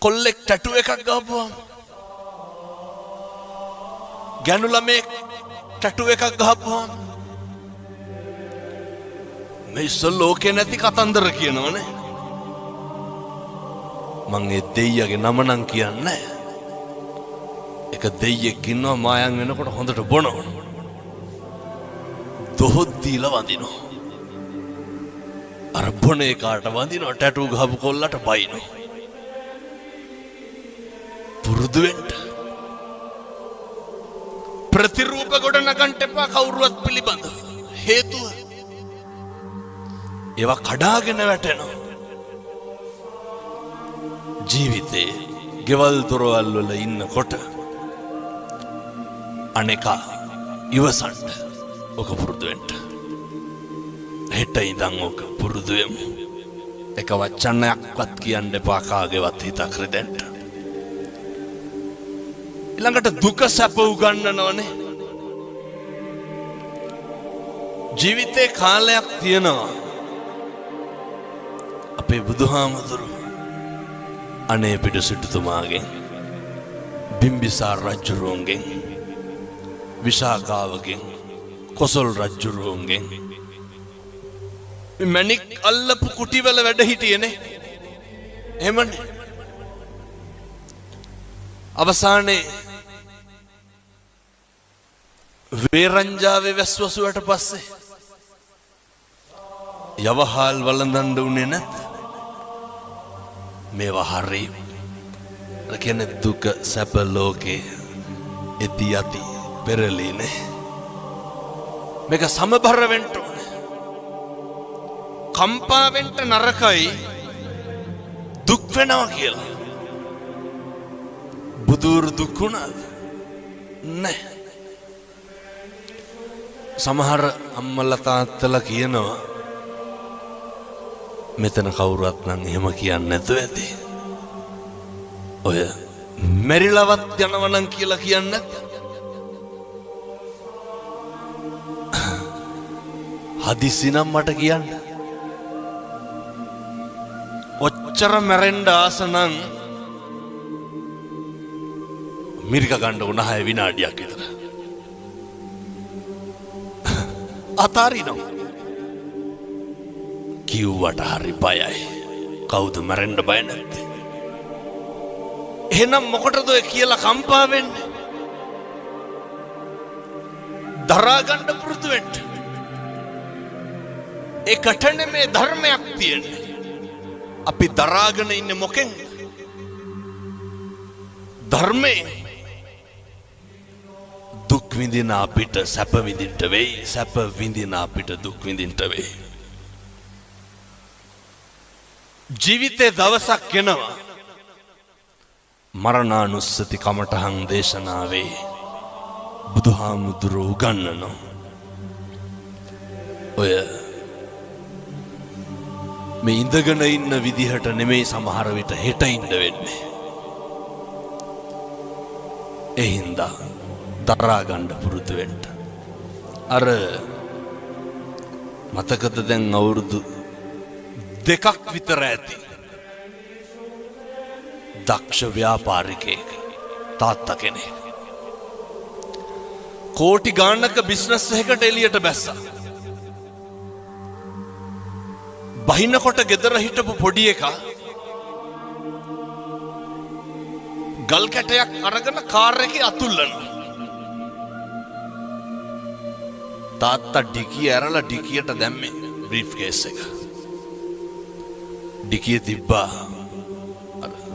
කොල්ලෙක් ටැටු එකක් ගහපුවාම ගැනු ළමෙක් ටැටු එකක් ගහපුවාම මේ ඉස්සෙල් ලෝකේ නැති කතන්දර කියනවනේ. මං ඒ දෙයියගේ නම නම් කියන්නේ එක දෙයියෙක් ඉන්නවා මායම් වෙනකොට හොඳට බොනවා. දොහොත් දීලා වඳිනවා. අර බොන එකාට වඳිනවා ටැටු ගහපු කොල්ලට බයිනවා. පුරුදු වෙන්න. ප්‍රතිරූප ගොඩ නගන්න එපා කවුරුවත් පිළිබඳව. හේතුව ඒවා කඩාගෙන වැටෙනවා. ජීවිතේ ගෙවල් දොරවල් වල ඉන්නකොට අනේකා ඉවසන්න ඔක පුරුදු වෙන්න. හෙට ඉඳන් ඔක පුරුදු වෙමු. එක වචනයක්වත් කියන්න එපා කාගේවත් හිතක් රිදෙන්න. ඊළඟට දුක සැප උගන්වනවනේ. ජීවිතේ කාලයක් තියෙනවා. අපේ බුදුහාමුදුරු අනේ පිට සිටුතුමාගෙන් බිම්බිසාර රජුරුවන්ගෙන් විශාඛාවගෙන් කොසල් රජුරුවන්ගෙන් මණික් අල්ලපු කුටිවල වැඩ හිටියේනේ. එහෙමනේ. අවසානයේ වේරංජාවේ වැස්වසුවට පස්සේ යවහල් වළඳන්න උනේ නැත්. මේවා හරි රකෙන දුක සැප ලෝකේ එති යති පෙරලීනේ. මේක සමබර වෙන්න ඕනේ. කම්පා වෙන්න නරකයි දුක් වෙනවා කියලා. බුදුරු දුක් වුණාද? නැහැ. සමහර අම්මලා තාත්තලා කියනවා මෙතන කවුරුත් නම් එහෙම කියන්නේ නැතුව ඇති. ඔය මෙරිලවත් යනවා නම් කියලා කියන්නේ හදිසි නම් මට කියන්න. ඔච්චර මැරෙන්න ආස නම් මිරික ගන්න උන 6 විනාඩියක් විතර. අතාරිනවා. කිව්වට හරි බයයි. කවුද මැරෙන්න බය නැත්තේ? එහෙනම් මොකටද ඔය කියලා කම්පා වෙන්නේ? දරා ගන්න පුරුදු වෙන්න. ඒකට නෙමේ ධර්මයක් තියෙන්නේ. අපි දරාගෙන ඉන්නේ මොකෙන්ද? ධර්මයෙන්. දුක් විඳින අපිට සැප විඳින්න වෙයි. සැප විඳින අපිට දුක් විඳින්න වෙයි. ජීවිතේ දවසක් එනවා මරණානුස්සති කමඨහං දේශනාවේ බුදුහාමුදුරුවෝ උගන්වනවා. ඔය මේ ඉඳගෙන ඉන්න විදිහට නෙමෙයි සමහර විට හෙට ඉන්න වෙන්නේ. ඒ හින්දා දරා ගන්න පුරුදු වෙන්න. අර මතකද දැන් අවුරුදු 2ක් විතර ඇති දක්ෂ ව්‍යාපාරිකයෙක් තාත්තා කෙනෙක් කෝටි ගාණක බිස්නස් එකකට එළියට බැස්සා. බහිනකොට ගෙදර හිටපු පොඩි එකා ගල් කැටයක් අරගෙන කාර් එකේ අතුල්ලනවා. තාත්තා ඩිකිය ඇරලා ඩිකියට දැම්මේ බ්‍රීෆ් කේස් එක. ඩිකිය තිබ්බා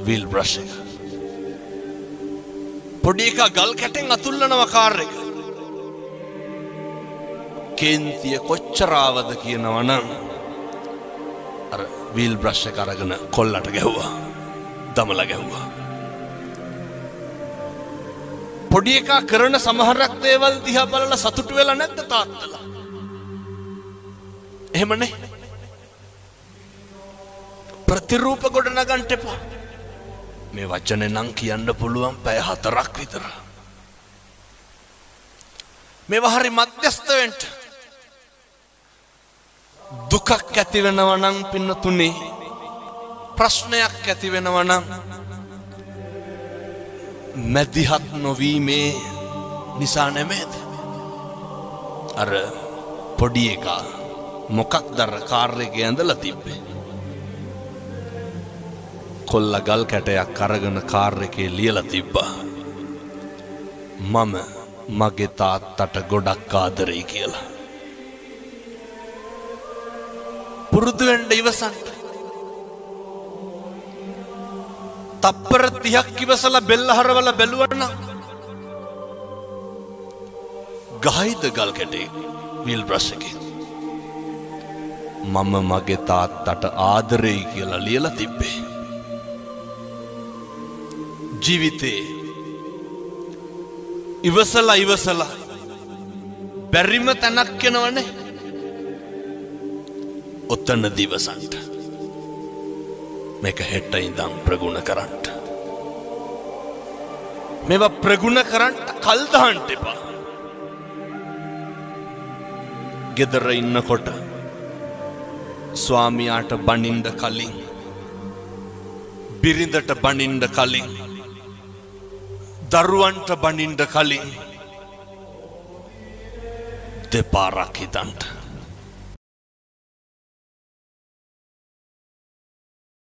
වීල් බ්‍රෂ් එක. පොඩි එකා ගල් කැටෙන් අතුල්ලනවා කාර් එක. කේන්තිය කොච්චර ආවද කියනවා නම් අර වීල් බ්‍රෂ් එක අරගෙන කොල්ලට ගැහුවා. දමලා ගැහුවා. පොඩි එකා කරන සමහරක් දේවල් දිහා බලලා සතුටු වෙලා නැද්ද තාත්තලා? එහෙමනේ. ප්‍රතිරූප ගොඩ නගන්න එපා. මේ වචනේ නම් කියන්න පුළුවන් පැය 4ක් විතර. මේවා හරි මධ්‍යස්ත වෙන්න. දුකක් ඇති වෙනවා නම් පින්නතුනේ ප්‍රශ්නයක් ඇති වෙනවා නම් මැදිහත් නොවීමේ නිසා නෙමෙයිද? අර පොඩි එකා මොකක්ද අර කාර් එකේ ඇඳලා තිබ්බේ? කොල්ල ගල් කැටයක් අරගෙන කාර් එකේ ලියලා තිබ්බා. මම මගේ තාත්තට ගොඩක් ආදරෙයි කියලා. පුරුදු වෙන්න ඉවසන්න. තප්පර 30ක් ඉවසලා බෙල්ල හරවලා බැලුවනම් ගහයිද ගල් කැටේ වීල් බ්‍රෂ් එකේ. මම මගේ තාත්තට ආදරෙයි කියලා ලියලා තිබ්බේ. ජීවිතේ ඉවසලා බැරිම තැනක් එනවනේ. ඔතන දිවසන්ට මේක හෙට ඉඳන් ප්‍රගුණ කරන්න. මේවා ප්‍රගුණ කරන්න කල් දාන්න එපා. ගෙදර ඉන්නකොට ස්වාමියාට බනින්න කලින්, බිරිඳට බනින්න කලින්, දරුවන්ට බනින්න කලින් දෙපාරක් හිතන්න.